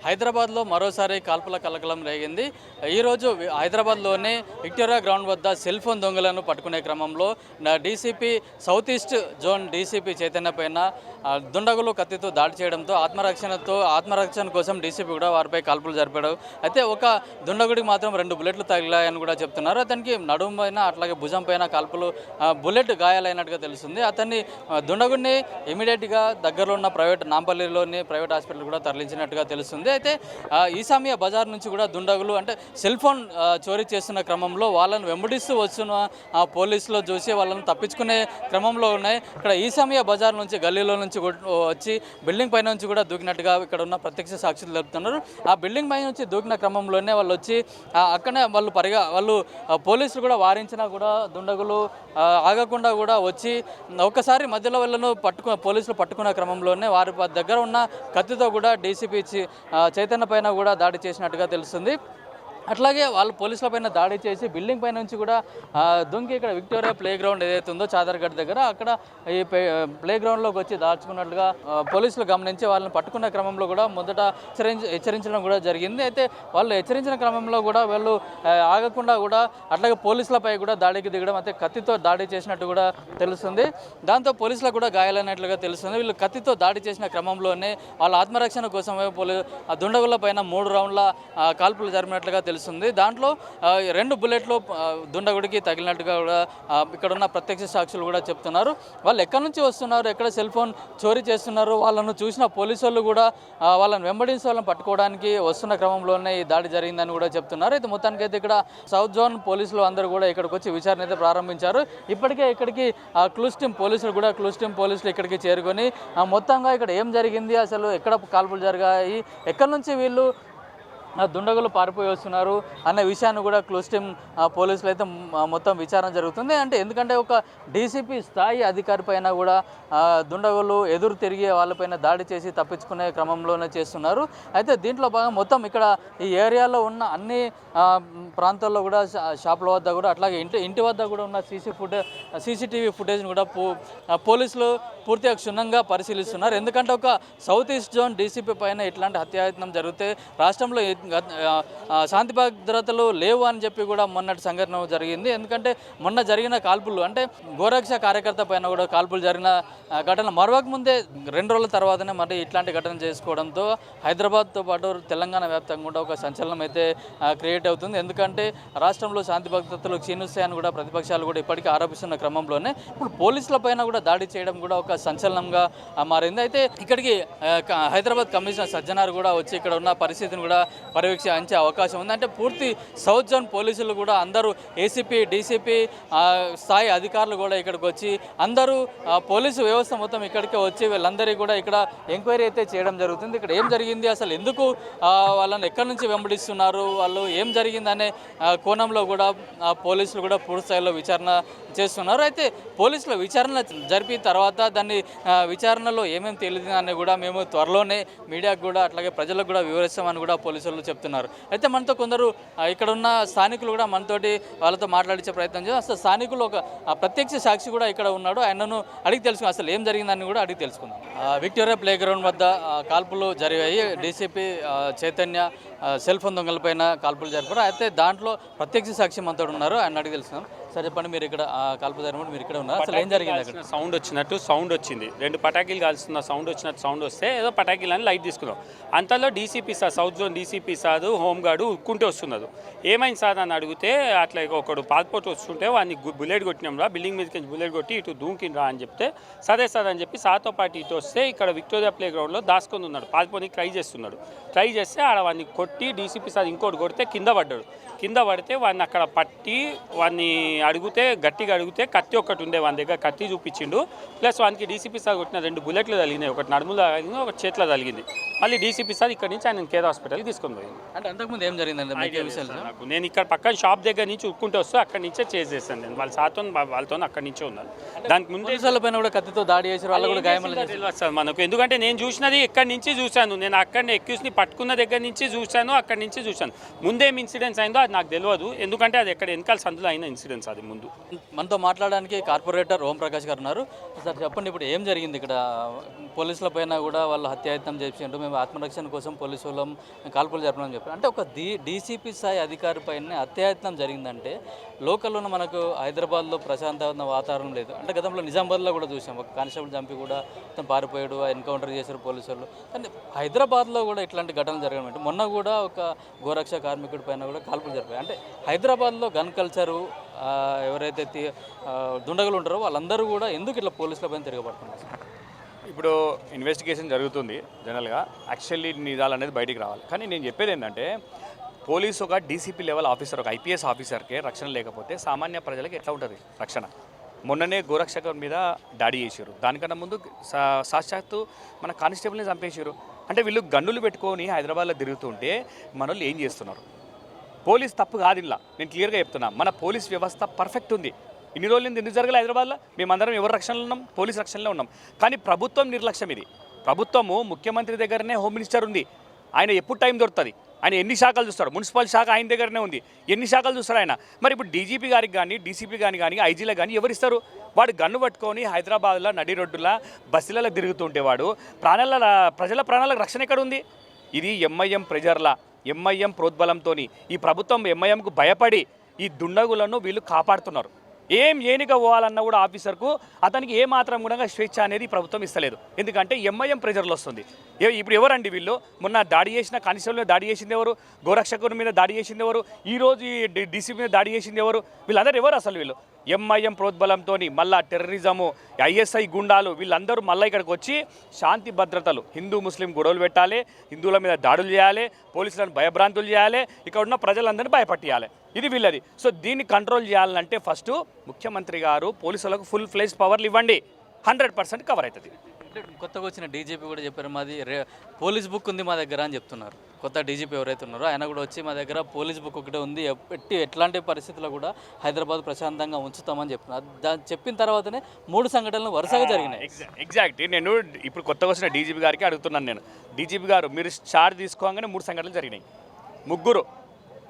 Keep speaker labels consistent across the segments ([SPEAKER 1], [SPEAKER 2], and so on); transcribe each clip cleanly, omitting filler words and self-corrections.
[SPEAKER 1] హైదరాబాద్లో మరోసారి కాల్పుల కలకలం రేగింది. ఈరోజు హైదరాబాద్లోని విక్టోరియా గ్రౌండ్ వద్ద సెల్ ఫోన్ దొంగలను పట్టుకునే క్రమంలో DCP south east zone DCP Chaitanya పైన దుండగులు కత్తితో దాడి చేయడంతో ఆత్మరక్షణ కోసం డీసీపీ కూడా వారిపై కాల్పులు జరిపాడు. అయితే ఒక దుండగుడికి మాత్రం 2 బుల్లెట్లు తగిలాయని కూడా చెప్తున్నారు. అతనికి నడుము పైన అట్లాగే భుజం పైన కాల్పులు బుల్లెట్ గాయాలైనట్టుగా తెలుస్తుంది. అతన్ని దుండగుడిని ఇమీడియట్గా దగ్గరలో ఉన్న నాంపల్లిలోని ప్రైవేట్ హాస్పిటల్ కూడా తరలించినట్టుగా తెలుస్తుంది. అయితే ఈసామియా బజార్ నుంచి కూడా దుండగులు అంటే సెల్ ఫోన్ చోరీ చేస్తున్న క్రమంలో వాళ్ళని వెంబడిస్తూ వస్తున్న పోలీసులు చూసి వాళ్ళని తప్పించుకునే క్రమంలో ఉన్నాయి. ఇక్కడ ఈసామియా బజార్ నుంచి గల్లీలో నుంచి వచ్చి బిల్డింగ్ పై నుంచి కూడా దూకినట్టుగా ఇక్కడ ఉన్న ప్రత్యక్ష సాక్షులు తెలుపుతున్నారు. ఆ బిల్డింగ్ పై నుంచి దూకిన క్రమంలోనే వాళ్ళు వచ్చి అక్కడనే వాళ్ళు పోలీసులు కూడా వారించినా కూడా దుండగులు ఆగకుండా కూడా వచ్చి ఒక్కసారి మధ్యలో వాళ్ళను పోలీసులు పట్టుకున్న క్రమంలోనే వారి దగ్గర ఉన్న కత్తితో కూడా డీసీపీ చైతన్య పైన కూడా దాడి చేసినట్టుగా తెలుస్తుంది. అట్లాగే వాళ్ళు పోలీసుల పైన దాడి చేసి బిల్డింగ్ పై నుంచి కూడా దుంకి ఇక్కడ విక్టోరియా ప్లే గ్రౌండ్ ఏదైతే ఉందో చాదర్గఢ్ దగ్గర అక్కడ ఈ ప్లే గ్రౌండ్లోకి వచ్చి దాచుకున్నట్లుగా పోలీసులు గమనించి వాళ్ళని పట్టుకున్న క్రమంలో కూడా మొదట హెచ్చరించడం కూడా జరిగింది. అయితే వాళ్ళు హెచ్చరించిన క్రమంలో కూడా వీళ్ళు ఆగకుండా కూడా అట్లాగే పోలీసులపై కూడా దాడికి దిగడం అయితే కత్తితో దాడి చేసినట్టు కూడా తెలుస్తుంది. దాంతో పోలీసులకు కూడా గాయాలైనట్లుగా తెలుస్తుంది. వీళ్ళు కత్తితో దాడి చేసిన క్రమంలోనే వాళ్ళ ఆత్మరక్షణ కోసమే దుండగుల పైన 3 రౌండ్ల కాల్పులు జరిపినట్లుగా తెలుస్తుంది. దాంట్లో 2 బుల్లెట్లు దుండగుడికి తగిలినట్టుగా కూడా ఇక్కడ ఉన్న ప్రత్యక్ష సాక్షులు కూడా చెప్తున్నారు. వాళ్ళు ఎక్కడి నుంచి వస్తున్నారు, ఎక్కడ సెల్ ఫోన్ చోరీ చేస్తున్నారు, వాళ్ళను చూసిన పోలీసు వాళ్ళు కూడా వాళ్ళని వెంబడించి వాళ్ళని పట్టుకోవడానికి వస్తున్న క్రమంలోనే ఈ దాడి జరిగిందని కూడా చెప్తున్నారు. అయితే మొత్తానికైతే ఇక్కడ సౌత్ జోన్ పోలీసులు అందరూ కూడా ఇక్కడికి వచ్చి విచారణ అయితే ప్రారంభించారు. ఇప్పటికే ఇక్కడికి క్లూస్ టీమ్ పోలీసులు ఇక్కడికి చేరుకొని మొత్తంగా ఇక్కడ ఏం జరిగింది, అసలు ఎక్కడ కాల్పులు జరిగాయి, ఎక్కడి నుంచి వీళ్ళు దుండగులు పారిపోయి వస్తున్నారు అనే విషయాన్ని కూడా క్లోజ్ టీమ్ పోలీసులు అయితే మొత్తం విచారణ జరుగుతుంది. ఎందుకంటే ఒక డీసీపీ స్థాయి అధికారి పైన కూడా దుండగులు ఎదురు తిరిగి వాళ్ళపైన దాడి చేసి తప్పించుకునే క్రమంలోనే చేస్తున్నారు. అయితే దీంట్లో భాగంగా మొత్తం ఇక్కడ ఈ ఏరియాలో ఉన్న అన్ని ప్రాంతాల్లో కూడా షాపుల వద్ద కూడా అట్లాగే ఇంటి వద్ద కూడా ఉన్న సీసీటీవీ ఫుటేజ్ని కూడా పోలీసులు పూర్తిగా క్షుణ్ణంగా పరిశీలిస్తున్నారు. ఎందుకంటే ఒక సౌత్ ఈస్ట్ జోన్ డీసీపీ పైన ఇట్లాంటి హత్యాయత్నం జరిగితే రాష్ట్రంలో శాంతి భద్రతలు లేవు అని చెప్పి కూడా మొన్నటి సంఘటన జరిగింది. ఎందుకంటే మొన్న జరిగిన కాల్పులు అంటే గోరక్ష కార్యకర్త పైన కూడా కాల్పులు జరిగిన ఘటన మరొక ముందే 2 రోజుల తర్వాతనే మరి ఇట్లాంటి ఘటన చేసుకోవడంతో హైదరాబాద్తో పాటు తెలంగాణ వ్యాప్తంగా కూడా ఒక సంచలనం అయితే క్రియేట్ అవుతుంది. ఎందుకంటే రాష్ట్రంలో శాంతి భద్రతలు క్షీణిస్తాయని కూడా ప్రతిపక్షాలు కూడా ఇప్పటికీ ఆరోపిస్తున్న క్రమంలోనే ఇప్పుడు పోలీసుల పైన కూడా దాడి చేయడం కూడా ఒక సంచలనంగా మారింది. అయితే ఇక్కడికి హైదరాబాద్ కమిషనర్ సజ్జనార్ కూడా వచ్చి ఇక్కడ ఉన్న పరిస్థితిని కూడా పర్యవేక్షించే అవకాశం ఉంది. అంటే పూర్తి సౌత్ జోన్ పోలీసులు కూడా అందరూ ఏసీపీ డీసీపీ స్థాయి అధికారులు కూడా ఇక్కడికి వచ్చి అందరూ పోలీసు వ్యవస్థ మొత్తం ఇక్కడికే వచ్చి వీళ్ళందరికీ కూడా ఇక్కడ ఎంక్వైరీ అయితే చేయడం జరుగుతుంది. ఇక్కడ ఏం జరిగింది, అసలు ఎందుకు వాళ్ళని ఎక్కడి నుంచి వెంబడిస్తున్నారు, వాళ్ళు ఏం జరిగిందనే కోణంలో కూడా పోలీసులు కూడా పూర్తి స్థాయిలో విచారణ చేస్తున్నారు. అయితే పోలీసులు విచారణ జరిపిన తర్వాత దాన్ని విచారణలో ఏమేమి తెలియదని కూడా మేము త్వరలోనే మీడియాకు కూడా అట్లాగే ప్రజలకు కూడా వివరిస్తామని కూడా పోలీసులు చెప్తున్నారు. అయితే మనతో కొందరు ఇక్కడ ఉన్న స్థానికులు కూడా మనతోటి వాళ్ళతో మాట్లాడించే ప్రయత్నం చేస్తాం. అసలు స్థానికులు ఒక ప్రత్యక్ష సాక్షి కూడా ఇక్కడ ఉన్నాడు, ఆయనను అడిగి తెలుసుకుందాం, అసలు ఏం జరిగిందని కూడా అడిగి తెలుసుకుందాం. విక్టోరియా ప్లే గ్రౌండ్ వద్ద కాల్పులు జరిగాయి. డీసీపీ చైతన్య సెల్ ఫోన్ దొంగలపైన కాల్పులు జరిపారు. అయితే దాంట్లో ప్రత్యక్ష సాక్షి మనతో ఉన్నారు, ఆయన అడిగి తెలుసుకుందాం. సరే చెప్పండి, మీరు ఇక్కడ కాల్పు జరిగినప్పుడు మీరు ఇక్కడ ఉన్నారు, అసలు ఏం జరిగింది? అక్కడ
[SPEAKER 2] సౌండ్ వచ్చింది, 2 పటాకీలు కాల్స్తున్న సౌండ్ వస్తే ఏదో పటాకీలు అని లైట్ తీసుకున్నాం. అంతలో DCP sir, south zone DCP sir home guard ఉక్కుంటే వస్తున్నారు. ఏమైంది సార్ అని అడిగితే అట్లా ఒకడు పాస్పోర్ట్ వస్తుంటే వాడిని బుల్లెట్ కొట్టినాం రా, బిల్డింగ్ మీదకి బుల్లెట్ కొట్టి ఇటు దూకిండ్రా అని చెప్తే సరే సార్ అని చెప్పి సార్తో పాటు ఇటు వస్తే ఇక్కడ విక్టోరియా ప్లే గ్రౌండ్లో దాచుకొని ఉన్నాడు, పాస్పోర్ట్ని ట్రై చేస్తే ఆడ వాడిని కొట్టి డీసీపీ సార్ ఇంకోటి కొడితే కింద పడితే వాడిని అక్కడ పట్టి వాడిని గట్టిగా అడిగితే కత్తి ఒకటి ఉండే వాని దగ్గర కత్తి చూపించిండు. ప్లస్ వానికి డీసీపీ సార్ కొట్టిన 2 బుల్లెట్లు తగిలినాయి, ఒకటి నడుములో తగిలింది, ఒక చేతిలో తగిలింది. మళ్ళీ డీసీపీ సార్ ఇక్కడ నుంచి ఆయన కేర్ హాస్పిటల్కి తీసుకొని పోయింది.
[SPEAKER 1] అంటే అంతకుముందు ఏం జరిగిందండి
[SPEAKER 2] నాకు? నేను ఇక్కడ పక్కన షాప్ దగ్గర నుంచి ఉక్కుంటే వస్తే అక్కడి నుంచే చేసేస్తాను నేను, వాళ్ళతో అక్కడి నుంచే ఉన్నాను. దానికి ముందు
[SPEAKER 1] పైన కూడా కత్తితో దాడి చేసి వాళ్ళు కూడా గాయమని
[SPEAKER 2] తెలియదు సార్ మనకు. ఎందుకంటే నేను చూసినది ఎక్కడి నుంచి చూశాను, నేను అక్కడనే ఎక్యూస్ని పట్టుకున్న దగ్గర నుంచి చూశాను, అక్కడి నుంచి చూశాను. ముందేం ఇన్సిడెంట్స్ అయిందో అది నాకు తెలియదు, ఎందుకంటే అది ఎక్కడ వెనకాల సందులో అయిన ఇన్సిడెంట్స్ అది ముందు.
[SPEAKER 1] మనతో మాట్లాడడానికి కార్పొరేటర్ ఓం ప్రకాష్ గారు ఉన్నారు. సార్ చెప్పండి, ఇప్పుడు ఏం జరిగింది ఇక్కడ? పోలీసుల పైన కూడా వాళ్ళు హత్యాయత్నం చేసిండ్రు, మేము ఆత్మరక్షణ కోసం పోలీసు వాళ్ళం కాల్పులు జరపమని చెప్పారు. అంటే ఒక డీసీపీ స్థాయి అధికారి పైన హత్యాయత్నం జరిగిందంటే లోకల్లో మనకు హైదరాబాద్లో ప్రశాంతమైన వాతావరణం లేదు. అంటే గతంలో నిజామాబాద్లో కూడా చూసాం, ఒక కానిస్టేబుల్ చంపి కూడా అతను పారిపోయాడు, ఎన్కౌంటర్ చేశారు పోలీసు వాళ్ళు. కానీ హైదరాబాద్లో కూడా ఇట్లాంటి ఘటనలు జరగడం అంటే మొన్న కూడా ఒక గోరక్ష కార్మికుడి పైన కూడా కాల్పులు జరిపాయి. అంటే హైదరాబాద్లో గన్ కల్చరు ఎవరైతే దుండగులు ఉంటారో వాళ్ళందరూ కూడా ఎందుకు ఇట్లా పోలీసుల పైన తిరగబడుతున్నారు?
[SPEAKER 3] ఇప్పుడు ఇన్వెస్టిగేషన్ జరుగుతుంది జనరల్గా. యాక్చువల్లీ నిజాలు అనేది బయటికి రావాలి. కానీ నేను చెప్పేది ఏంటంటే పోలీసు ఒక డీసీపీ లెవెల్ ఆఫీసర్, ఒక ఐపీఎస్ ఆఫీసర్కే రక్షణ లేకపోతే సామాన్య ప్రజలకు ఎట్లా ఉంటుంది రక్షణ? మొన్ననే గోరక్షకర్ మీద దాడి చేశారు, దానికన్నా ముందు సాక్షాత్తు మన కానిస్టేబుల్ని చంపేశారు. అంటే వీళ్ళు గన్నులు పెట్టుకొని హైదరాబాద్లో తిరుగుతుంటే మన వాళ్ళు ఏం చేస్తున్నారు? పోలీస్ తప్పు కాదు ఇలా, నేను క్లియర్గా చెప్తున్నా. మన పోలీస్ వ్యవస్థ పర్ఫెక్ట్ ఉంది. ఇన్ని రోజులు ఎందుకు జరగలేదు హైదరాబాద్లో? మేమందరం ఎవరు రక్షణలో ఉన్నాం? పోలీస్ రక్షణలో ఉన్నాం. కానీ ప్రభుత్వం నిర్లక్ష్యం ఇది. ప్రభుత్వము ముఖ్యమంత్రి దగ్గరనే హోమ్ మినిస్టర్ ఉంది, ఆయన ఎప్పుడు టైం దొరుకుతుంది? ఆయన ఎన్ని శాఖలు చూస్తాడు? మున్సిపల్ శాఖ ఆయన దగ్గరనే ఉంది, ఎన్ని శాఖలు చూస్తాడు ఆయన? మరి ఇప్పుడు డీజీపీ గారికి కానీ, డీసీపీ కానీ ఐజీలకు కానీ ఎవరిస్తారు? వాడు గన్ను పట్టుకొని హైదరాబాద్లో నడి రోడ్డుల బస్సులలో తిరుగుతుంటే వాడు ప్రజల ప్రాణాలకు రక్షణ ఎక్కడ ఉంది? ఇది ఎంఐఎం ఎంఐఎం ప్రోద్బలంతో ఈ ప్రభుత్వం ఎంఐఎంకు భయపడి ఈ దుండగులను వీళ్ళు కాపాడుతున్నారు. ఏం ఏనిగా పోవాలన్నా కూడా ఆఫీసర్కు అతనికి ఏమాత్రం కూడా స్వేచ్ఛ అనేది ప్రభుత్వం ఇస్తలేదు. ఎందుకంటే ఎంఐఎం ప్రెజర్లు వస్తుంది. ఇప్పుడు ఎవరండి వీళ్ళు? మొన్న దాడి చేసిన కానిస్టేబుల్ దాడి చేసింది ఎవరు? గోరక్షకుని మీద దాడి చేసింది ఎవరు? ఈరోజు ఈ డీసీపీ మీద దాడి చేసింది ఎవరు? వీళ్ళందరూ ఎవరు అసలు? వీళ్ళు ఎంఐఎం ప్రోద్బలంతో మళ్ళా టెర్రరిజము, ఐఎస్ఐ గుండాలు వీళ్ళందరూ మళ్ళీ ఇక్కడికి వచ్చి శాంతి భద్రతలు, హిందూ ముస్లిం గొడవలు పెట్టాలి, హిందువుల మీద దాడులు చేయాలి, పోలీసులను భయభ్రాంతులు చేయాలి, ఇక్కడ ఉన్న ప్రజలందరినీ భయపట్టియాలి. ఇది వీళ్ళది. సో దీన్ని కంట్రోల్ చేయాలంటే ఫస్ట్ ముఖ్యమంత్రి గారు పోలీసులకు ఫుల్ ఫ్లెజ్ పవర్లు ఇవ్వండి, 100% కవర్ అవుతుంది.
[SPEAKER 1] కొత్తగా వచ్చిన డీజీపీ కూడా చెప్పారు, మాది పోలీస్ బుక్ ఉంది మా దగ్గర అని చెప్తున్నారు. కొత్త డీజీపీ ఎవరైతే ఉన్నారో ఆయన కూడా వచ్చి మా దగ్గర పోలీస్ బుక్ ఒకటే ఉంది, ఎట్లాంటి పరిస్థితుల్లో కూడా హైదరాబాద్ ప్రశాంతంగా ఉంచుతామని చెప్తున్నారు. దాన్ని చెప్పిన తర్వాతనే 3 సంఘటనలు వరుసగా జరిగినాయి.
[SPEAKER 3] ఎగ్జాక్ట్. నేను ఇప్పుడు కొత్తగా వచ్చిన డీజీపీ గారికి అడుగుతున్నాను. నేను డీజీపీ గారు మీరు చార్జ్ తీసుకోగానే 3 సంఘటనలు జరిగినాయి, 3.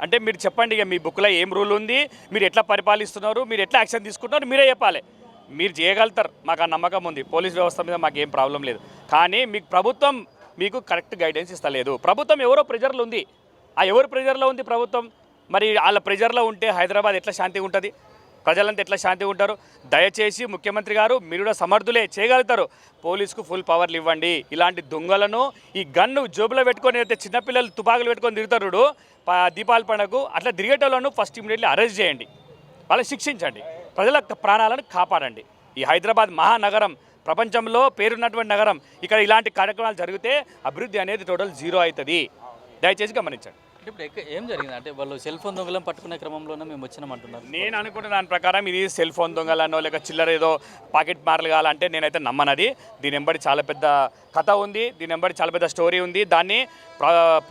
[SPEAKER 3] అంటే మీరు చెప్పండి, ఇక మీ బుక్లో ఏం రూల్ ఉంది, మీరు ఎట్లా పరిపాలిస్తున్నారు, మీరు ఎట్లా యాక్షన్ తీసుకుంటున్నారు, మీరే చెప్పాలి. మీరు చేయగలుగుతారు, మాకు ఆ నమ్మకం ఉంది. పోలీస్ వ్యవస్థ మీద మాకు ఏం ప్రాబ్లం లేదు. కానీ మీకు ప్రభుత్వం మీకు కరెక్ట్ గైడెన్స్ ఇస్తలేదు. ప్రభుత్వం ఎవరో ప్రెజర్లో ఉంది. ఆ ఎవరు ప్రెజర్లో ఉంది ప్రభుత్వం? మరి వాళ్ళ ప్రెజర్లో ఉంటే హైదరాబాద్ ఎట్లా శాంతిగా ఉంటుంది? ప్రజలంతా ఎట్లా శాంతిగా ఉంటారు? దయచేసి ముఖ్యమంత్రి గారు మీరు కూడా సమర్థులే, చేయగలుగుతారు. పోలీసుకు ఫుల్ పవర్లు ఇవ్వండి. ఇలాంటి దొంగలను ఈ గన్ను జోబులో పెట్టుకొని అయితే చిన్నపిల్లలు తుపాకులు పెట్టుకొని తిరుగుతారు దీపావళి పండుగకు, అట్లా తిరిగేటోళ్ళను ఫస్ట్ ఇమీడియట్లీ అరెస్ట్ చేయండి, వాళ్ళని శిక్షించండి, ప్రజల ప్రాణాలను కాపాడండి. ఈ హైదరాబాద్ మహానగరం, ప్రపంచంలో పేరున్నటువంటి నగరం, ఇక్కడ ఇలాంటి కార్యక్రమాలు జరిగితే అభివృద్ధి అనేది టోటల్ 0 అవుతుంది. దయచేసి గమనించండి.
[SPEAKER 1] ఇప్పుడు ఏం జరిగింది అంటే వాళ్ళు సెల్ ఫోన్ దొంగలను పట్టుకునే క్రమంలోనే మేము వచ్చినామంటున్నారు.
[SPEAKER 3] నేను అనుకున్న దాని ప్రకారం ఇది సెల్ ఫోన్ దొంగలనో లేక చిల్లర ఏదో పాకెట్ మార్లు కావాలంటే నేనైతే నమ్మనది. దీని వెంబడి చాలా పెద్ద కథ ఉంది, దీని వెంబడి చాలా పెద్ద స్టోరీ ఉంది. దాన్ని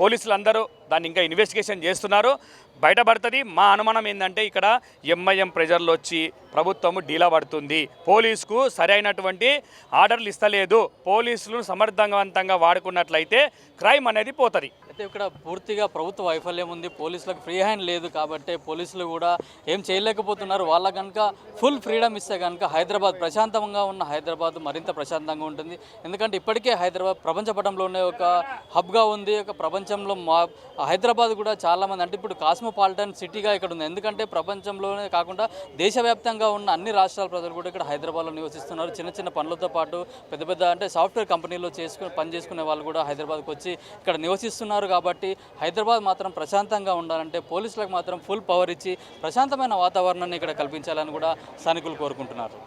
[SPEAKER 3] పోలీసులు అందరూ దాన్ని ఇంకా ఇన్వెస్టిగేషన్ చేస్తున్నారు, బయటపడుతుంది. మా అనుమానం ఏంటంటే ఇక్కడ ఎంఐఎం ప్రెజర్లు వచ్చి ప్రభుత్వము డీలా పడుతుంది, పోలీసుకు సరైనటువంటి ఆర్డర్లు ఇస్తలేదు. పోలీసులను సమర్థవంతంగా వాడుకున్నట్లయితే క్రైమ్ అనేది పోతుంది.
[SPEAKER 1] అయితే ఇక్కడ పూర్తిగా ప్రభుత్వ వైఫల్యం ఉంది, పోలీసులకు ఫ్రీ హ్యాండ్ లేదు కాబట్టి పోలీసులు కూడా ఏం చేయలేకపోతున్నారు. వాళ్ళ కనుక ఫుల్ ఫ్రీడమ్ ఇస్తే కనుక హైదరాబాద్ ప్రశాంతంగా ఉన్న హైదరాబాద్ మరింత ప్రశాంతంగా ఉంటుంది. ఎందుకంటే ఇప్పటికే హైదరాబాద్ ప్రపంచ పటంలోనే ఒక హబ్గా ఉంది. ఒక ప్రపంచంలో హైదరాబాద్ కూడా చాలామంది అంటే ఇప్పుడు కాస్మోపాలిటన్ సిటీగా ఇక్కడ ఉంది. ఎందుకంటే ప్రపంచంలోనే కాకుండా దేశవ్యాప్తంగా ఉన్న అన్ని రాష్ట్రాల ప్రజలు కూడా ఇక్కడ హైదరాబాద్లో నివసిస్తున్నారు. చిన్న చిన్న పనులతో పాటు పెద్ద పెద్ద అంటే సాఫ్ట్వేర్ కంపెనీలో పని చేసుకునే వాళ్ళు కూడా హైదరాబాద్కి వచ్చి ఇక్కడ నివసిస్తున్నారు. కాబట్టి హైదరాబాద్ మాత్రం ప్రశాంతంగా ఉండాలంటే పోలీసులకు మాత్రం ఫుల్ పవర్ ఇచ్చి ప్రశాంతమైన వాతావరణాన్ని ఇక్కడ కల్పించాలని కూడా స్థానికులు కోరుకుంటున్నారు.